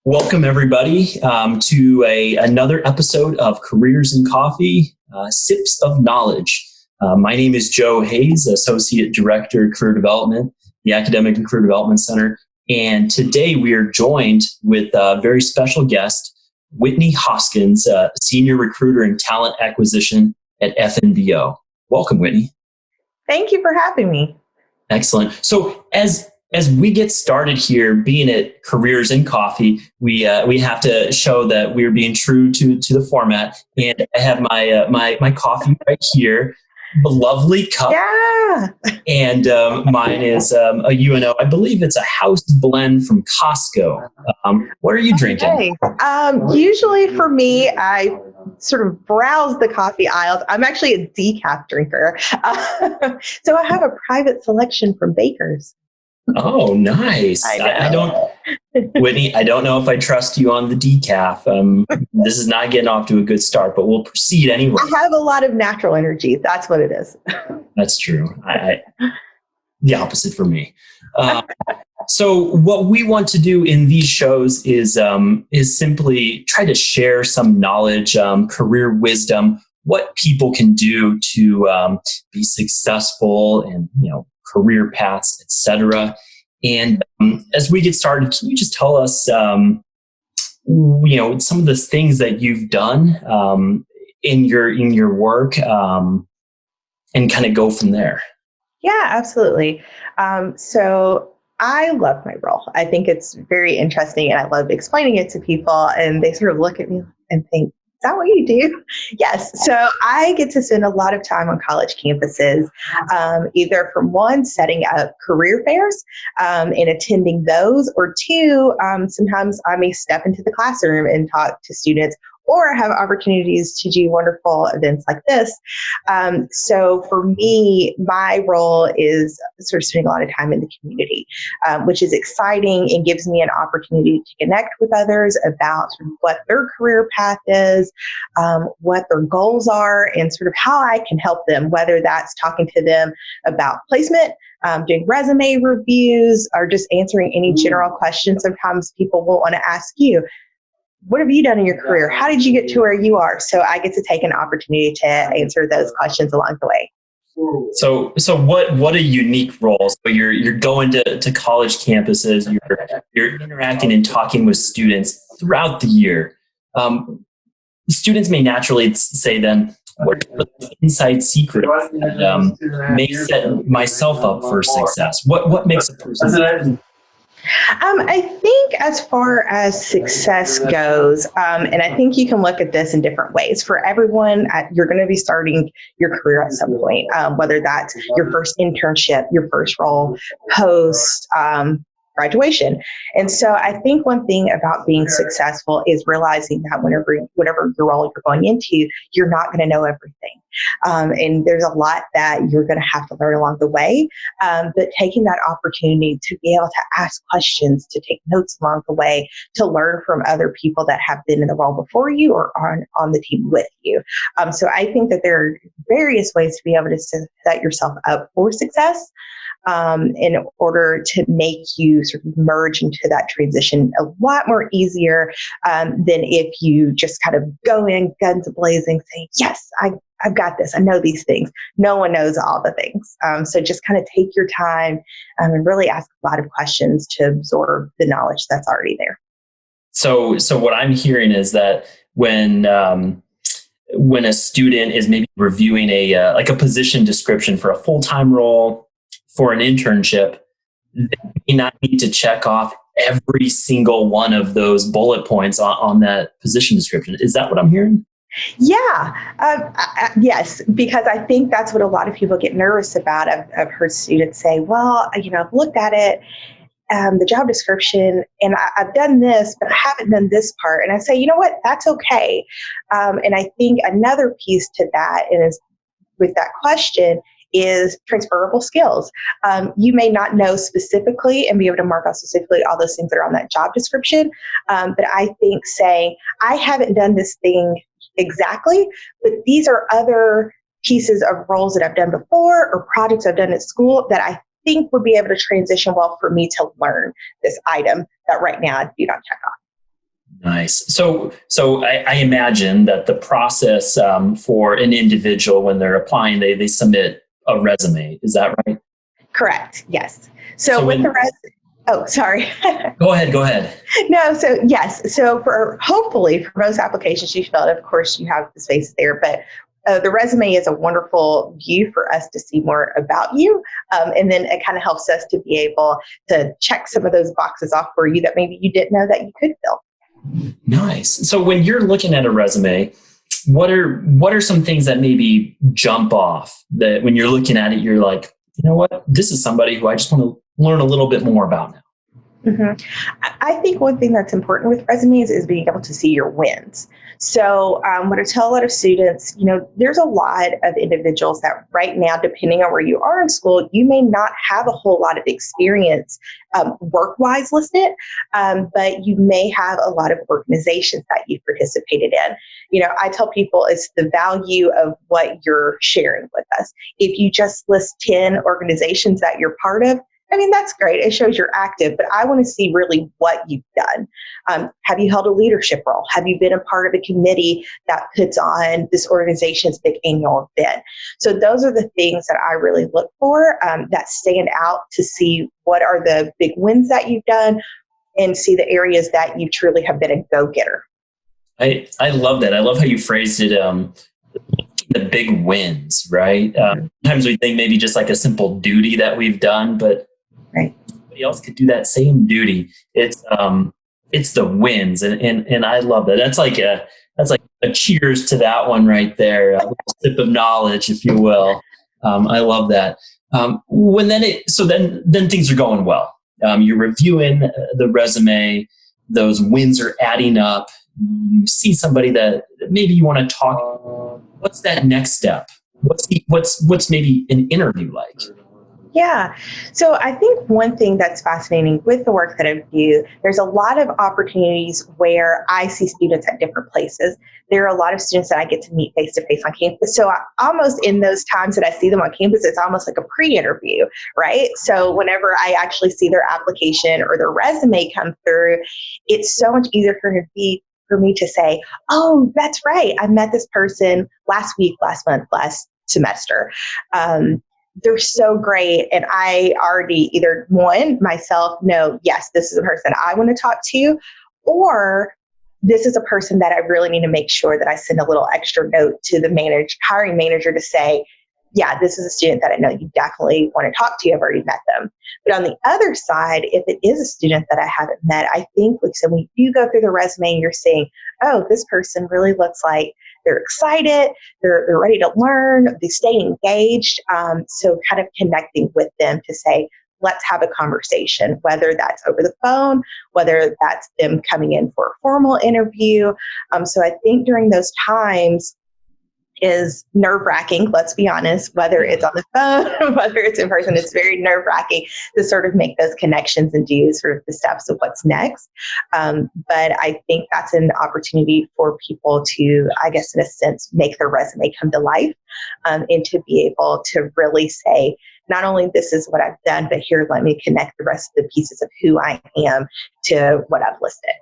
Welcome, everybody, to another episode of Careers in Coffee, Sips of Knowledge. My name is Joe Hayes, Associate Director, Career Development, the Academic and Career Development Center. And today we are joined with a very special guest, Whitney Hoskins, Senior Recruiter in Talent Acquisition at FNBO. Welcome, Whitney. Thank you for having me. Excellent. So as we get started here, being at Careers in Coffee, we have to show that we're being true to the format. And I have my coffee right here, the lovely cup. Yeah. And mine is a UNO. I believe it's a house blend from Costco. What are you drinking? Usually for me, I sort of browse the coffee aisles. I'm actually a decaf drinker. So I have a private selection from Baker's. Oh, nice. I don't, Whitney, I don't know if I trust you on the decaf. This is not getting off to a good start, but we'll proceed anyway. I have a lot of natural energy. That's what it is. That's true. The opposite for me. So what we want to do in these shows is simply try to share some knowledge, career wisdom, what people can do to be successful and, career paths, etc. And as we get started, can you just tell us, some of the things that you've done in your work, and kind of go from there? Yeah, absolutely. So I love my role. I think it's very interesting, and I love explaining it to people, and they sort of look at me and think, is that what you do? Yes. So I get to spend a lot of time on college campuses, either from one, setting up career fairs and attending those, or two, sometimes I may step into the classroom and talk to students, or have opportunities to do wonderful events like this. So for me, my role is sort of spending a lot of time in the community, which is exciting and gives me an opportunity to connect with others about sort of what their career path is, what their goals are, and sort of how I can help them, whether that's talking to them about placement, doing resume reviews, or just answering any general questions. Sometimes people will want to ask you, what have you done in your career? How did you get to where you are? So I get to take an opportunity to answer those questions along the way. So what a unique role. So you're going to college campuses, you're interacting and talking with students throughout the year. Students may naturally say then, what are the inside secrets that may set myself up for success? What makes a person? I think as far as success goes, and I think you can look at this in different ways. For everyone, you're going to be starting your career at some point, whether that's your first internship, your first role, post graduation. And so I think one thing about being successful is realizing that whatever your role you're going into, you're not going to know everything. And there's a lot that you're going to have to learn along the way. But taking that opportunity to be able to ask questions, to take notes along the way, to learn from other people that have been in the role before you or on the team with you. So I think that there are various ways to be able to set yourself up for success, in order to make you sort of merge into that transition a lot more easier than if you just kind of go in guns blazing, saying, yes, I've got this. I know these things. No one knows all the things. So just kind of take your time and really ask a lot of questions to absorb the knowledge that's already there. So what I'm hearing is that when a student is maybe reviewing a position description for a full-time role, for an internship, they may not need to check off every single one of those bullet points on that position description. Is that what I'm hearing? Yeah, yes, because I think that's what a lot of people get nervous about. I've heard students say, well, I've looked at it, the job description, and I've done this, but I haven't done this part. And I say, you know what, that's okay. And I think another piece to that is with that question is transferable skills. You may not know specifically and be able to mark out specifically all those things that are on that job description. But I think saying, I haven't done this thing exactly, but these are other pieces of roles that I've done before or projects I've done at school that I think would be able to transition well for me to learn this item that right now I do not check off. Nice. So I imagine that the process for an individual when they're applying, they submit a resume. Is that right? Correct. Yes. So with when, the oh, sorry. Go ahead. No, so yes. So for hopefully for most applications you fill out, of course you have the space there, but the resume is a wonderful view for us to see more about you. And then it kind of helps us to be able to check some of those boxes off for you that maybe you didn't know that you could fill. Nice. So when you're looking at a resume, what are some things that maybe jump off that when you're looking at it, you're like, you know what, this is somebody who I just want to learn a little bit more about now? I think one thing that's important with resumes is being able to see your wins. So what I tell a lot of students, there's a lot of individuals that right now, depending on where you are in school, you may not have a whole lot of experience work-wise listed, but you may have a lot of organizations that you've participated in. I tell people it's the value of what you're sharing with us. If you just list 10 organizations that you're part of, that's great. It shows you're active, but I want to see really what you've done. Have you held a leadership role? Have you been a part of a committee that puts on this organization's big annual event? So those are the things that I really look for that stand out to see what are the big wins that you've done and see the areas that you truly have been a go-getter. I love that. I love how you phrased it. The big wins, right? Sometimes we think maybe just like a simple duty that we've done, but right. Somebody else could do that same duty. It's the wins, and I love that. That's like a cheers to that one right there. A little sip of knowledge, if you will. I love that. Then things are going well. You're reviewing the resume. Those wins are adding up. You see somebody that maybe you want to talk. What's that next step? What's maybe an interview like? Yeah. So I think one thing that's fascinating with the work that I do, there's a lot of opportunities where I see students at different places. There are a lot of students that I get to meet face to face on campus. So almost in those times that I see them on campus, it's almost like a pre-interview, right? So whenever I actually see their application or their resume come through, it's so much easier for me to say, oh, that's right. I met this person last week, last month, last semester. They're so great. And I already either myself know, yes, this is a person I want to talk to, or this is a person that I really need to make sure that I send a little extra note to the hiring manager to say, yeah, this is a student that I know you definitely want to talk to. I've already met them. But on the other side, if it is a student that I haven't met, I think, like, so when you go through the resume and you're saying, oh, this person really looks like they're excited, they're ready to learn, they stay engaged. So kind of connecting with them to say, let's have a conversation, whether that's over the phone, whether that's them coming in for a formal interview. So I think during those times, is nerve-wracking, let's be honest, whether it's on the phone, whether it's in person, it's very nerve-wracking to sort of make those connections and do sort of the steps of what's next. But I think that's an opportunity for people to, I guess, in a sense, make their resume come to life and to be able to really say, not only this is what I've done, but here, let me connect the rest of the pieces of who I am to what I've listed.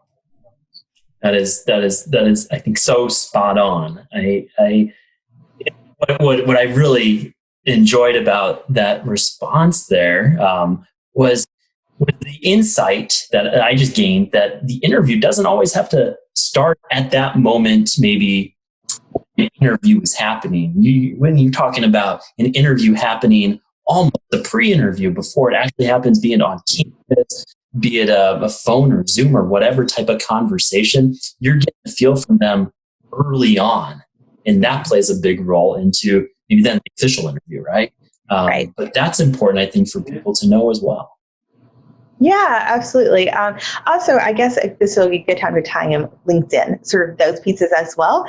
That is, I think, so spot on. What I really enjoyed about that response there was the insight that I just gained that the interview doesn't always have to start at that moment. Maybe an interview is happening. When you're talking about an interview happening, almost a pre-interview before it actually happens, be it on campus, be it a phone or Zoom or whatever type of conversation, you're getting a feel from them early on. And that plays a big role into maybe then the official interview, right? Right. But that's important, I think, for people to know as well. Yeah, absolutely. Also, I guess this will be a good time to tie in LinkedIn, sort of those pieces as well.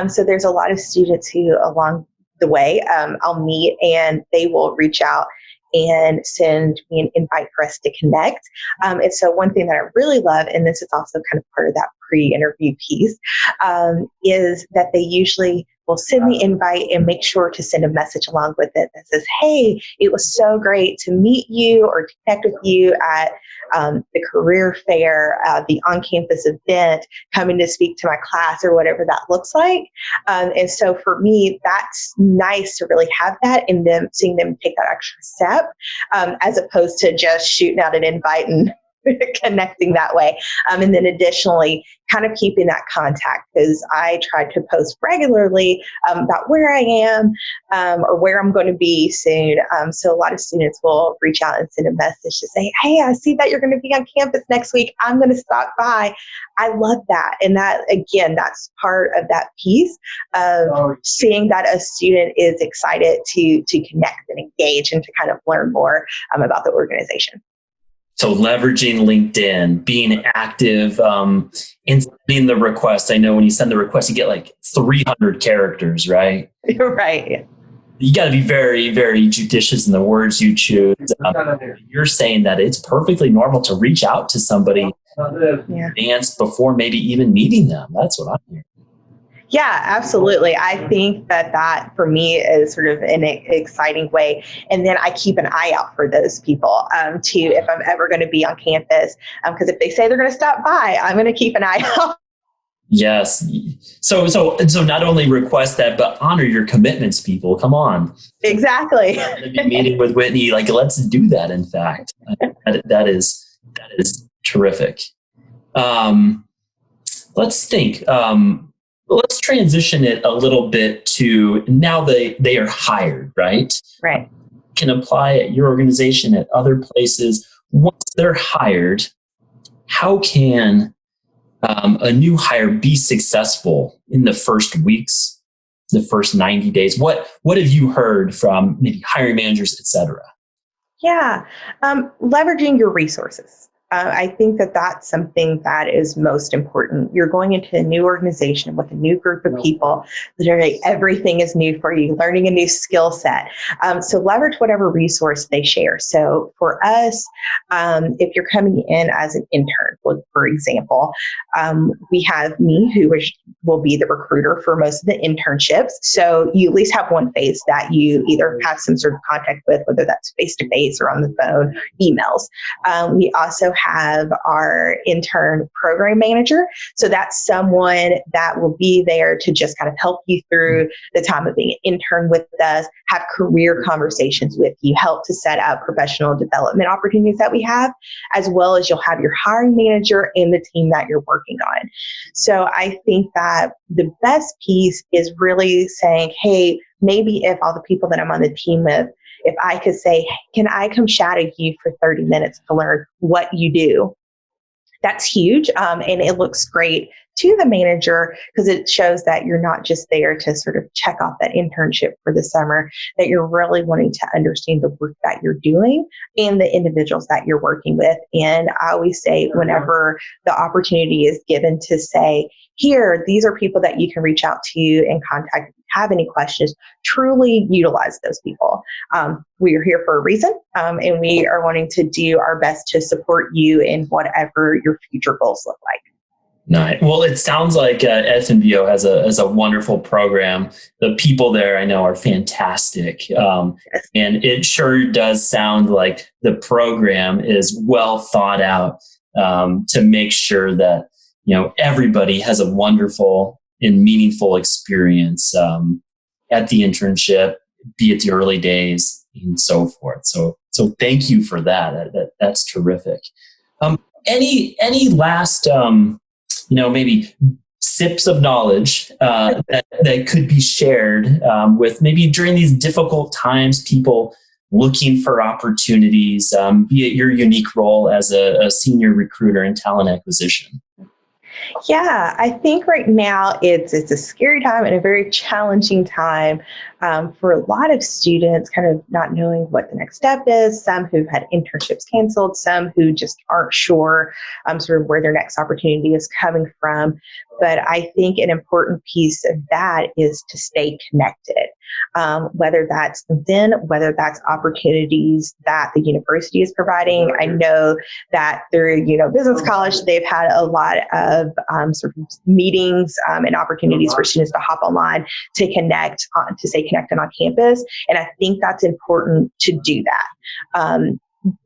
So there's a lot of students who along the way I'll meet and they will reach out and send me an invite for us to connect. And so one thing that I really love, and this is also kind of part of that pre-interview piece, is that they usually will send the invite and make sure to send a message along with it that says, hey, it was so great to meet you or to connect with you at the career fair, the on-campus event, coming to speak to my class or whatever that looks like. And so for me, that's nice to really have that and then seeing them take that extra step as opposed to just shooting out an invite and connecting that way. And then additionally, kind of keeping that contact because I try to post regularly about where I am or where I'm going to be soon. So a lot of students will reach out and send a message to say, hey, I see that you're going to be on campus next week. I'm going to stop by. I love that. And that, again, that's part of that piece of seeing that a student is excited to connect and engage and to kind of learn more about the organization. So leveraging LinkedIn, being active, in sending the request. I know when you send the request, you get like 300 characters, right? Right. You got to be very, very judicious in the words you choose. You're saying that it's perfectly normal to reach out to somebody in advance before maybe even meeting them. That's what I'm hearing. Yeah, absolutely. I think that for me is sort of an exciting way. And then I keep an eye out for those people too, if I'm ever going to be on campus. Because if they say they're going to stop by, I'm going to keep an eye out. Yes. So not only request that, but honor your commitments, people. Come on. Exactly. Meeting with Whitney, like let's do that. In fact, that is terrific. Let's think. Let's transition it a little bit to now they are hired, right? Right. Can apply at your organization, at other places. Once they're hired, how can a new hire be successful in the first weeks, the first 90 days? What have you heard from maybe hiring managers, et cetera? Yeah. Leveraging your resources. I think that's something that is most important. You're going into a new organization with a new group of people. Literally everything is new for you, learning a new skill set. So leverage whatever resource they share. So for us, if you're coming in as an intern, for example, we have me who will be the recruiter for most of the internships. So you at least have one face that you either have some sort of contact with, whether that's face-to-face or on the phone, emails. We also have our intern program manager. So that's someone that will be there to just kind of help you through the time of being an intern with us, have career conversations with you, help to set up professional development opportunities that we have, as well as you'll have your hiring manager and the team that you're working on. So I think that the best piece is really saying, hey, maybe if all the people that I'm on the team with, if I could say, can I come shadow you for 30 minutes to learn what you do? That's huge. And it looks great to the manager because it shows that you're not just there to sort of check off that internship for the summer, that you're really wanting to understand the work that you're doing and the individuals that you're working with. And I always say whenever the opportunity is given to say, here, these are people that you can reach out to and contact if you have any questions, truly utilize those people. We are here for a reason, and we are wanting to do our best to support you in whatever your future goals look like. Nice. Well, it sounds like FNBO has a wonderful program. The people there I know are fantastic. And it sure does sound like the program is well thought out to make sure that everybody has a wonderful and meaningful experience at the internship, be it the early days and so forth. So thank you for that. That's terrific. Any last maybe sips of knowledge that could be shared with maybe during these difficult times, people looking for opportunities, be it your unique role as a senior recruiter in talent acquisition? Yeah, I think right now it's a scary time and a very challenging time for a lot of students kind of not knowing what the next step is, some who've had internships canceled, some who just aren't sure sort of where their next opportunity is coming from. But I think an important piece of that is to stay connected, whether that's LinkedIn, whether that's opportunities that the university is providing. I know that through, business college, they've had a lot of sort of meetings and opportunities for students to hop online to connect, to stay connected on campus. And I think that's important to do that.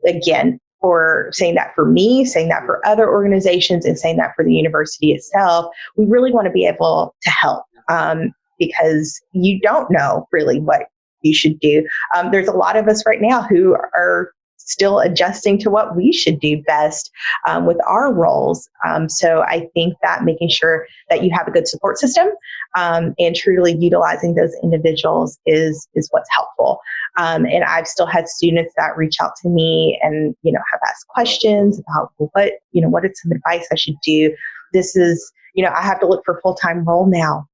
Again, for saying that for me, saying that for other organizations, and saying that for the university itself, we really want to be able to help because you don't know really what you should do. There's a lot of us right now who are still adjusting to what we should do best with our roles. So I think that making sure that you have a good support system and truly utilizing those individuals is what's helpful. And I've still had students that reach out to me and, have asked questions about what is some advice I should do? This is, I have to look for a full-time role now.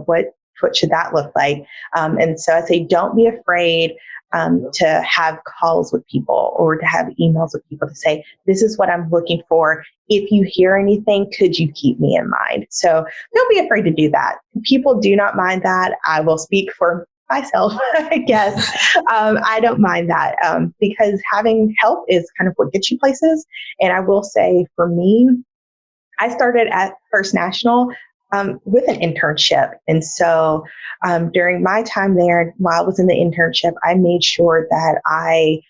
What should that look like? And so I say, don't be afraid to have calls with people or to have emails with people to say, this is what I'm looking for. If you hear anything, could you keep me in mind? So don't be afraid to do that. People do not mind that. I will speak for myself, I guess. I don't mind that because having help is kind of what gets you places. And I will say for me, I started at First National with an internship. And so during my time there, while I was in the internship, I made sure that I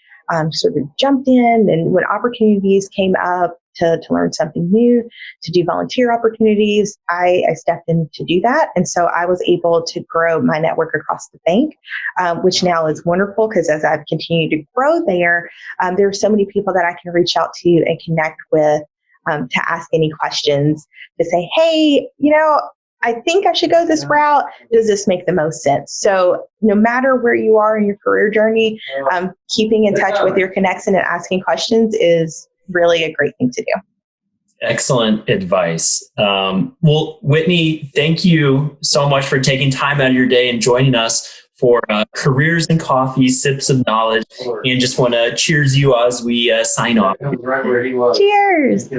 sort of jumped in, and when opportunities came up to learn something new, to do volunteer opportunities, I stepped in to do that. And so I was able to grow my network across the bank, which now is wonderful because as I've continued to grow there, there are so many people that I can reach out to and connect with to ask any questions, to say, hey, I think I should go this route. Does this make the most sense? So no matter where you are in your career journey, keeping in touch with your connects and asking questions is really a great thing to do. Excellent advice. Well, Whitney, thank you so much for taking time out of your day and joining us for Careers and Coffee, Sips of Knowledge, and just want to cheers you as we sign off. Cheers.